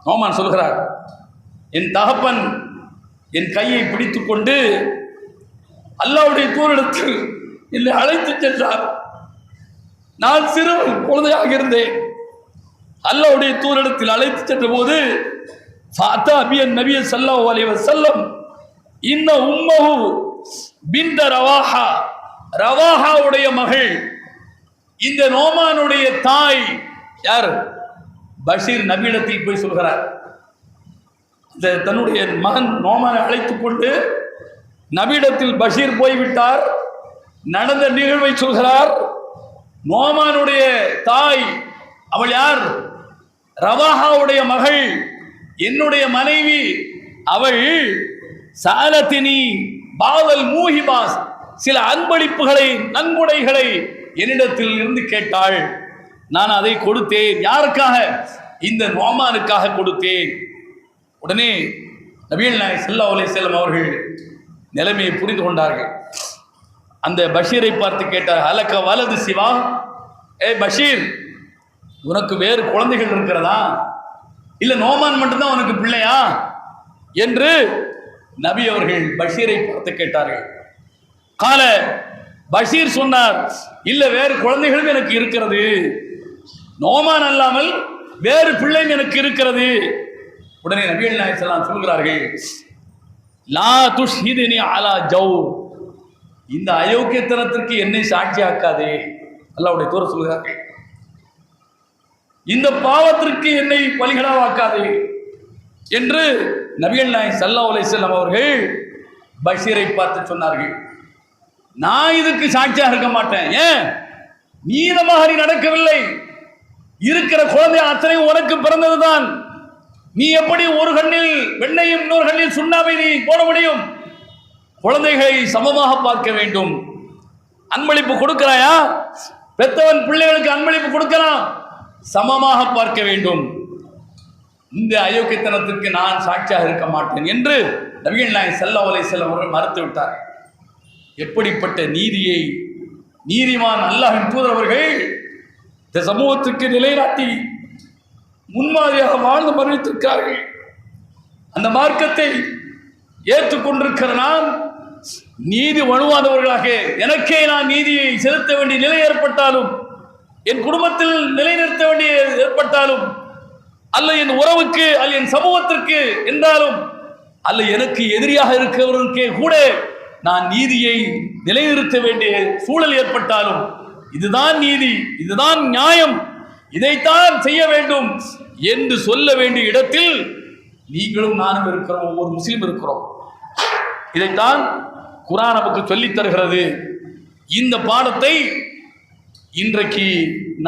நோமான் சொல்கிறார், என் தகப்பன் என் கையை பிடித்துக் கொண்டு அல்லாஹ்வுடைய தூதரிடத்தில் என்னை அழைத்து சென்றார். நான் சிறு குழந்தையாக இருந்தேன். அல்லாஹ்வுடைய தூதரிடத்தில் அழைத்து சென்ற போது நபி ஸல்லல்லாஹு அலைஹி வஸல்லம் இன்ன உம்மஹு பின்த ரவாஹா, ரவாஹாவுடைய மகள் இந்த நோமானுடைய தாய் யார்? பஷீர் நபியிடத்தில் போய் சொல்கிறார். தன்னுடைய மகன் நோமானை அழைத்துக் கொண்டு நபியிடத்தில் பஷீர் போய்விட்டார். நடந்த நிகழ்வை சொல்கிறார். நோமானுடைய தாய் அவள் யார்? ரவாஹாவுடைய மகள், என்னுடைய மனைவி. அவள் சாலத்தினி பாவல் மூஹிபாஸ், சில அன்பளிப்புகளை நன்கொடைகளை என்னிடத்தில் இருந்து கேட்டாள். நான் அதை கொடுத்தேன். யாருக்காக? இந்த நோமானுக்காக கொடுத்தேன். உடனே நபிகள் நாயகம் ஸல்லல்லாஹு அலைஹி வஸல்லம் அவர்கள் நிலைமையை புரிந்து கொண்டார்கள். அந்த பஷீரை பார்த்து கேட்டார், அலக்க வலது சிவா, பஷீர், உனக்கு வேறு குழந்தைகள் இருக்கிறதா? இல்லை நோமான் மட்டும்தான் உனக்கு பிள்ளையா என்று நபி அவர்கள் பஷீரை பார்த்து கேட்டார்கள். கால பஷீர் சொன்னார், இல்லை வேறு குழந்தைகளும் எனக்கு இருக்கிறது, நோமான் அல்லாமல் வேறு பிள்ளையும் எனக்கு இருக்கிறது. உடனே நபிகள் நாயகம் ஸல்லல்லாஹு அலைஹி வஸல்லம் சொல்கிறார்கள், லா துஷ்ஹிதுனி அலா ஜௌ, இந்த அயோக்கியத்தனத்திற்கு என்னை சாட்சியாக்காதே. அல்லாஹ்வுடைய தூதர் சொல்கிறார்கள், இந்த பாவத்திற்கு என்னை பலிகடாவாக்காதே என்று நபிகள் நாயகம் ஸல்லல்லாஹு அலைஹி வஸல்லம் அவர்கள் பஷீரை பார்த்து சொன்னார்கள். நான் இதுக்கு சாட்சியாக இருக்க மாட்டேன். ஏன்? நீதமாக நீ நடக்கவில்லை. இருக்கிற குழந்தை அத்தனை உனக்கு பிறந்ததுதான். நீ எப்படி ஒரு கண்ணில் வெண்ணையும் இன்னொரு கண்ணில் சுண்ணாவை நீ போட முடியும்? குழந்தைகளை சமமாக பார்க்க வேண்டும். அன்பளிப்பு கொடுக்கிறாயா? பெத்தவன் பிள்ளைகளுக்கு அன்பளிப்பு கொடுக்கலாம், சமமாக பார்க்க வேண்டும். இந்த அயோக்கியத்தனத்திற்கு நான் சாட்சியாக இருக்க மாட்டேன் என்று நபிகள் நாயகம் ஸல்லல்லாஹு அலைஹி வஸல்லம் அவர்கள் மறுத்து விட்டார். எப்படிப்பட்ட நீதியை நீதிமான் அல்லாஹ்வின் தூதர் அவர்கள் இந்த சமூகத்துக்கு நிலைநாட்டி முன்மாதிரியாக வாழ்ந்து மரணித்திருக்கிறார்கள். அந்த மார்க்கத்தை ஏற்றுக்கொண்டிருக்கிற நாம் நீதி வழுவாதவர்களாக, எனக்கே நான் நீதியை செலுத்த வேண்டிய நிலை ஏற்பட்டாலும், என் குடும்பத்தில் நிலைநிறுத்த வேண்டிய ஏற்பட்டாலும், அல்ல என் உறவுக்கு அல்ல என் சமூகத்திற்கு என்றாலும், அல்ல எனக்கு எதிரியாக இருக்கிறவர்களுக்கே கூட நான் நீதியை நிலைநிறுத்த வேண்டிய சூழல் ஏற்பட்டாலும், இதுதான் நீதி, இதுதான் நியாயம், இதைத்தான் செய்ய வேண்டும் என்று சொல்ல வேண்டிய இடத்தில் நீங்களும் நானும் இருக்கிறோம், ஒவ்வொரு முஸ்லீம் இருக்கிறோம். இதைத்தான் குர்ஆன் நமக்கு சொல்லித் தருகிறது. இந்த பாடத்தை இன்றைக்கு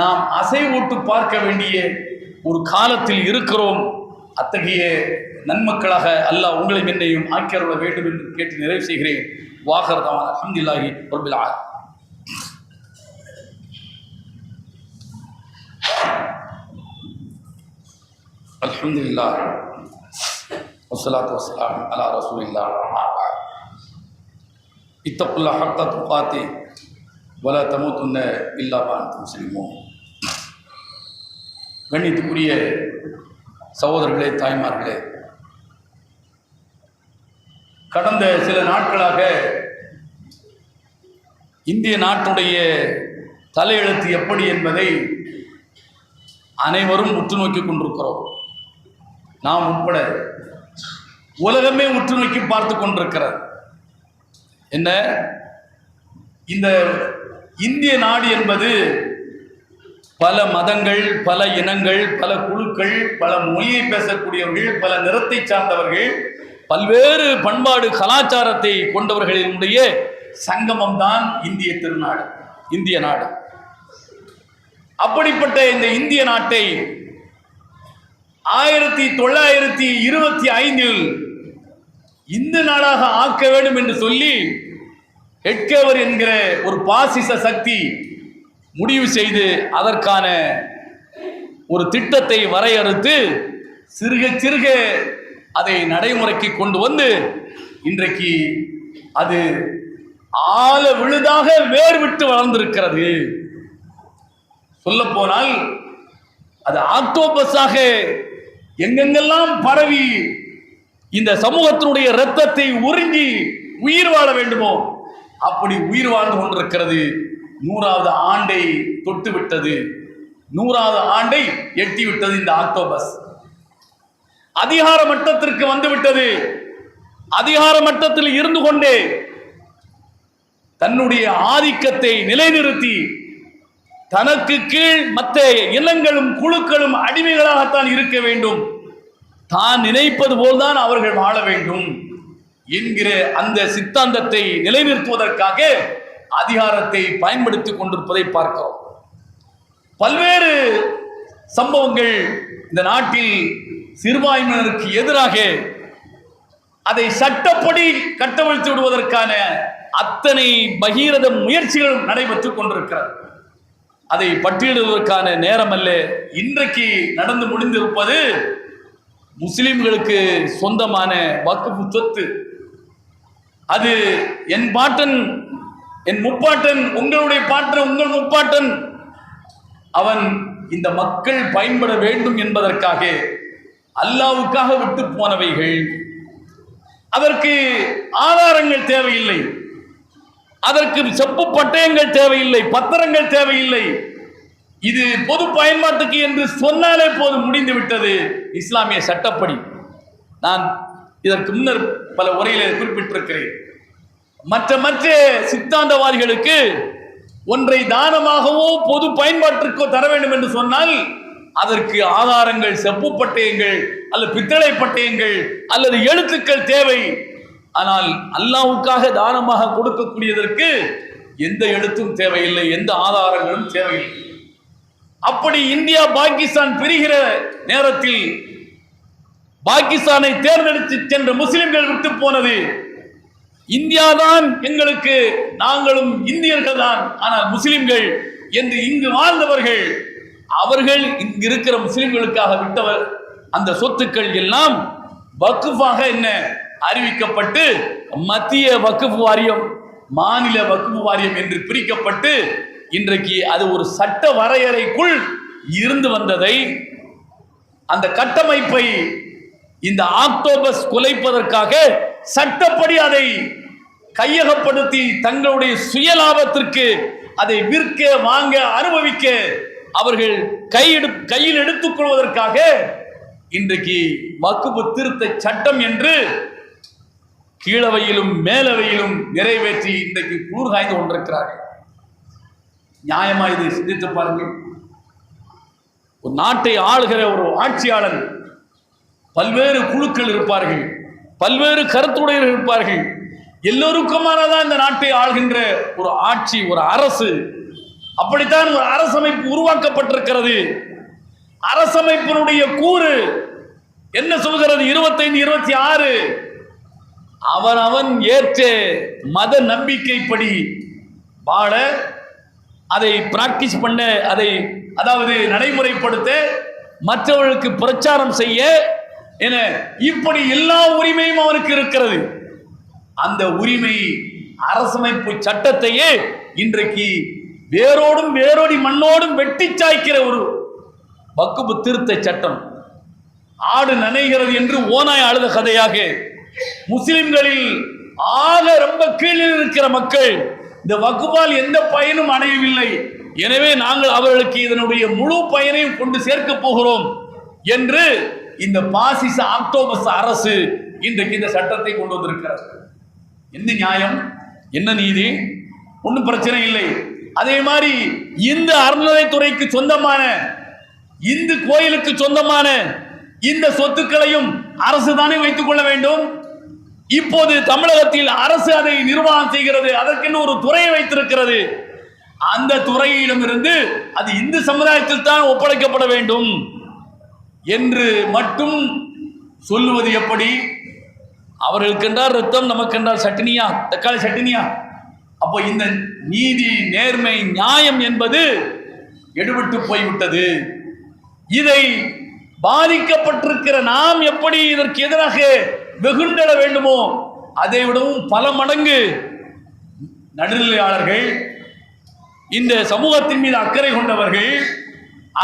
நாம் அசைவூட்டு பார்க்க வேண்டிய ஒரு காலத்தில் இருக்கிறோம். அத்தகைய நன்மக்களாக அல்லாஹ் உங்களை என்னையும் ஆக்கியருள வேண்டும் என்று கேட்டு நிறைவு செய்கிறேன். வாஹர்தான் அல்ஹம்துலில்லாஹி ரப்பில் ஆலமீன். அல்ஹம்துலில்லாஹ் வஸ்ஸலாத்து வஸ்ஸலாமு அலா ரசூலில்லாஹ். இத்தகுல்லாஹ் ஹக்க துகாத்தி வலா தமூதுன்ன இல்லா வஅன்தும் முஸ்லிமூன். கண்ணியத்துக்குரிய சகோதரர்களே, தாய்மார்களே, கடந்த சில நாட்களாக இந்திய நாட்டுடைய தலையெழுத்து எப்படி என்பதை அனைவரும் உற்று நோக்கி கொண்டிருக்கிறோம். நாம் உட்பட உலகமே உற்று நோக்கி பார்த்து கொண்டிருக்கிறது. என்ன, இந்த இந்திய நாடு என்பது பல மதங்கள், பல இனங்கள், பல குழுக்கள், பல மொழியை பேசக்கூடியவர்கள், பல நிறத்தை சார்ந்தவர்கள், பல்வேறு பண்பாடு கலாச்சாரத்தை கொண்டவர்களினுடைய சங்கமம் தான் இந்திய திருநாடு, இந்திய நாடு. அப்படிப்பட்ட இந்த இந்திய நாட்டை 1925 இந்து நாடாக ஆக்க வேண்டும் என்று சொல்லி ஹெட்கேவர் என்கிற ஒரு பாசிச சக்தி முடிவு செய்து அதற்கான ஒரு திட்டத்தை வரையறுத்து சிறுக சிறுக அதை நடைமுறைக்கு கொண்டு வந்து இன்றைக்கு அது ஆழ விழுதாக வேர் விட்டு வளர்ந்திருக்கிறது. சொல்ல போனால் அது ஆக்டோபஸாக எங்கெங்கெல்லாம் பரவி இந்த சமூகத்தினுடைய இரத்தத்தை உறிஞ்சி உயிர் வாழ வேண்டுமோ அப்படி உயிர் வாழ்ந்து கொண்டிருக்கிறது. 100வது ஆண்டை தொட்டு விட்டது, 100வது ஆண்டை எட்டி விட்டது. இந்த ஆக்டோபஸ் அதிகார மட்டத்திற்கு வந்து விட்டது. அதிகார மட்டத்தில் இருந்து கொண்டே தன்னுடைய ஆதிக்கத்தை நிலைநிறுத்தி தனக்கு கீழ் மற்ற இனங்களும் குழுக்களும் அடிமைகளாகத்தான் இருக்க வேண்டும், தான் நினைப்பது போல்தான் அவர்கள் வாழ வேண்டும் என்கிற அந்த சித்தாந்தத்தை நிலைநிறுத்துவதற்காக அதிகாரத்தை பயன்படுத்திக் கொண்டிருப்பதை பார்க்கிறோம். பல்வேறு சம்பவங்கள் இந்த நாட்டில் சிறுபான்மையினருக்கு எதிராக அதை சட்டப்படி கட்டவிழ்த்து விடுவதற்கான அத்தனை பகீரத முயற்சிகளும் நடைபெற்றுக் கொண்டிருக்கிறது. அதை பட்டியலிடுவதற்கான நேரம் அல்ல. இன்றைக்கு நடந்து முடிந்திருப்பது முஸ்லிம்களுக்கு சொந்தமான வக்ஃப் சொத்து. அது என் பாட்டன், என் முப்பாட்டன், உங்களுடைய பாட்டன், உங்கள் முப்பாட்டன், அவன் இந்த மக்கள் பயன்பட வேண்டும் என்பதற்காக அல்லாஹ்வுக்காக விட்டு போனவைகள். அதற்கு ஆதாரங்கள் தேவையில்லை, அதற்கு செப்பு பட்டயங்கள் தேவையில்லை, பத்திரங்கள் தேவையில்லை. இது பொது பயன்பாட்டுக்கு என்று சொன்னாலே போது முடிந்து விட்டது இஸ்லாமிய சட்டப்படி. நான் இதற்கு முன்னர் பல உரையிலே குறிப்பிட்டிருக்கிறேன். மற்ற சித்தாந்தவாதிகளுக்கு ஒன்றை தானமாகவோ பொது பயன்பாட்டிற்கோ தர வேண்டும் என்று சொன்னால் அதற்கு ஆதாரங்கள், செப்பு பட்டயங்கள் அல்லது பித்தளை பட்டயங்கள் அல்லது எழுத்துக்கள் தேவை. ஆனால் அல்லாஹ்வுக்காக தானமாக கொடுக்கக்கூடியதற்கு எந்த எழுத்தும் தேவையில்லை, எந்த ஆதாரங்களும் தேவையில்லை. அப்படி இந்தியா பாகிஸ்தான் பிரிகிற நேரத்தில் பாகிஸ்தானை தேர்ந்தெடுத்து சென்ற முஸ்லிம்கள் விட்டு போனது, இந்தியாதான் எங்களுக்கு, நாங்களும் இந்தியர்கள் தான், ஆனால் முஸ்லிம்கள் என்று இங்கு வாழ்ந்தவர்கள், அவர்கள் இங்கு இருக்கிற முஸ்லிம்களுக்காக விட்டவர் அந்த சொத்துக்கள் எல்லாம் வக்ஃபாக என்ன அறிவிக்கப்பட்டு மத்திய வக்ஃப் வாரியம், மாநில வக்ஃப் வாரியம் என்று பிரிக்கப்பட்டு இன்றைக்கு அது ஒரு சட்ட வரையறைக்குள் இருந்து வந்ததை, அந்த கட்டமைப்பை இந்த ஆக்டோபஸ் குலைப்பதற்காக சட்டப்படி அதை கையகப்படுத்தி தங்களுடைய சுயலாபத்திற்கு அதை விற்க, வாங்க, அனுபவிக்க அவர்கள் கையில் எடுத்துக் கொள்வதற்காக இன்றைக்கு வக்ஃப் திருத்த சட்டம் என்று கீழவையிலும் மேலவையிலும் நிறைவேற்றி இன்றைக்கு கூர் காய்ந்து கொண்டிருக்கிறார்கள். நியாயமா இதை சிந்தித்து பாருங்கள். ஒரு நாட்டை ஆளுகிற ஒரு ஆட்சியாளர், பல்வேறு குழுக்கள் இருப்பார்கள், பல்வேறு கருத்துடையர்கள் இருப்பார்கள், எல்லோருக்குமானதான் இந்த நாட்டை ஆள்கின்ற ஒரு ஆட்சி, ஒரு அரசு. அப்படித்தான் ஒரு அரசமைப்பு உருவாக்கப்பட்டிருக்கிறது. அரசமைப்பினுடைய கூறு என்ன சொல்கிறது? 25, 26 அவன் ஏற்ற மத நம்பிக்கைப்படி வாழ, அதை பிராக்டிஸ் பண்ண, அதை அதாவது நடைமுறைப்படுத்த, மற்றவர்களுக்கு பிரச்சாரம் செய்ய என இப்படி எல்லா உரிமையும் அவனுக்கு இருக்கிறது. அந்த உரிமை அரசமைப்பு சட்டத்தையே இன்றைக்கு வேரோடும் வேரோடி மண்ணோடும் வெட்டி சாய்க்கிற ஒரு வக்ஃப் திருத்த சட்டம். ஆடு நனைகிறது என்று ஓனாய் அழுத கதையாக முஸ்லிம்களில் ஆக ரொம்ப கீழே இருக்கிற மக்கள் இந்த வக்ஃபால் எந்த பயனும் அடையவில்லை, எனவே நாங்கள் அவர்களுக்கு இதனுடைய முழு பயனையும் கொண்டு சேர்க்க போகிறோம் என்று இந்த பாசிச ஆக்டோபஸ் அரசு இன்றைக்கு இந்த சட்டத்தை கொண்டு வந்திருக்கிறது. என்ன நியாயம், என்ன நீதி? ஒன்றும் பிரச்சனை இல்லை. அதே மாதிரி இந்த அறநிலைத்துறைக்கு சொந்தமான, இந்து கோயிலுக்கு சொந்தமான இந்த சொத்துக்களையும் அரசு தானே வைத்துக் கொள்ள வேண்டும். இப்போது தமிழகத்தில் அரசு அதை நிர்வாகம் செய்கிறது, அதற்கென்று ஒரு துறையை வைத்திருக்கிறது. அந்த துறையிடமிருந்து அது இந்து சமுதாயத்தில் தான் ஒப்படைக்கப்பட வேண்டும் என்று மட்டும் சொல்லுவது எப்படி? அவர்களுக்கென்றால் ரத்தம், நமக்கென்றால் சட்டினியா, தக்காளி சட்டினியா? அப்போ இந்த நீதி, நேர்மை, நியாயம் என்பது எடுபட்டு போய்விட்டது. இதை பாதிக்கப்பட்டிருக்கிற நாம் எப்படி இதற்கு எதிராக வெகுண்டெழ வேண்டுமோ அதை விடவும் பல மடங்கு நடுநிலையாளர்கள், இந்த சமூகத்தின் மீது அக்கறை கொண்டவர்கள்,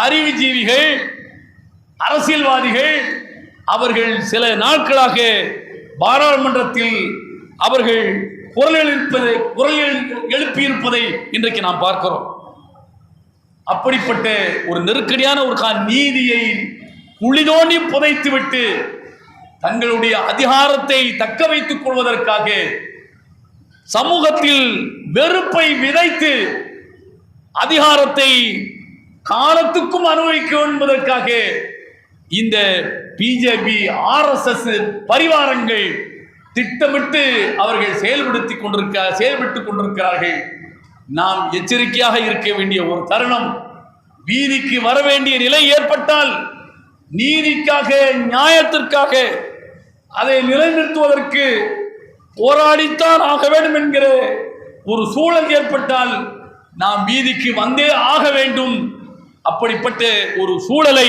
அறிவுஜீவிகள், அரசியல்வாதிகள், அவர்கள் சில நாட்களாக பாராளுமன்றத்தில் அவர்கள் குரல் எழுப்பியிருப்பதை இன்றைக்கு நாம் பார்க்கிறோம். அப்படிப்பட்ட ஒரு நெருக்கடியான ஒரு நீதியை குளிதோண்டி புதைத்துவிட்டு தங்களுடைய அதிகாரத்தை தக்க வைத்துக் கொள்வதற்காக சமூகத்தில் வெறுப்பை விதைத்து அதிகாரத்தை காலத்துக்கும் அனுபவிக்க என்பதற்காக இந்த பிஜேபி, RSS பரிவாரங்கள் திட்டமிட்டு அவர்கள் செயல்பட்டுக் கொண்டிருக்கிறார்கள். நாம் எச்சரிக்கையாக இருக்க வேண்டிய ஒரு தருணம். வீதிக்கு வர வேண்டிய நிலை ஏற்பட்டால் நீதிக்காக, நியாயத்திற்காக அதை நிலைநிறுத்துவதற்கு போராடித்தான் ஆக வேண்டும் என்கிற ஒரு சூழல் ஏற்பட்டால் நாம் வீதிக்கு வந்தே ஆக வேண்டும். அப்படிப்பட்ட ஒரு சூழலை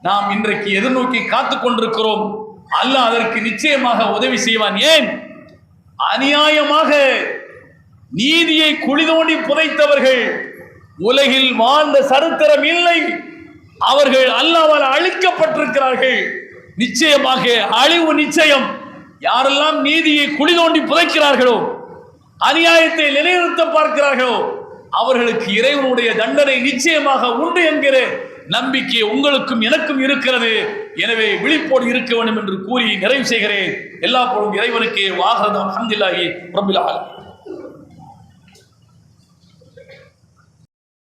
நாம் இன்றைக்கு எதிர்நோக்கி காத்துக் கொண்டிருக்கிறோம். அல்லாஹ் அதற்கு நிச்சயமாக உதவி செய்வான். ஏன்? அநியாயமாக நீதியை குளிதோண்டி புதைத்தவர்கள் உலகில் வாழ்ந்த சரித்திரம் இல்லை. அவர்கள் அல்லாஹ்வால் அழிக்கப்பட்டிருக்கிறார்கள். நிச்சயமாக அழிவு நிச்சயம். யாரெல்லாம் நீதியை குளிதோண்டி புதைக்கிறார்களோ, அநியாயத்தை நிலைநிறுத்த பார்க்கிறார்களோ, அவர்களுக்கு இறைவனுடைய தண்டனை நிச்சயமாக உண்டு என்கிற நம்பிக்கை உங்களுக்கும் எனக்கும் இருக்கிறது. எனவே விழிப்போடு இருக்க வேண்டும் என்று கூறி நிறைவு செய்கிறேன். எல்லா பொழுதும் இறைவனுக்கு வாகனம். அல்ஹம்துலில்லாஹி ரப்பில் ஆலமீன்.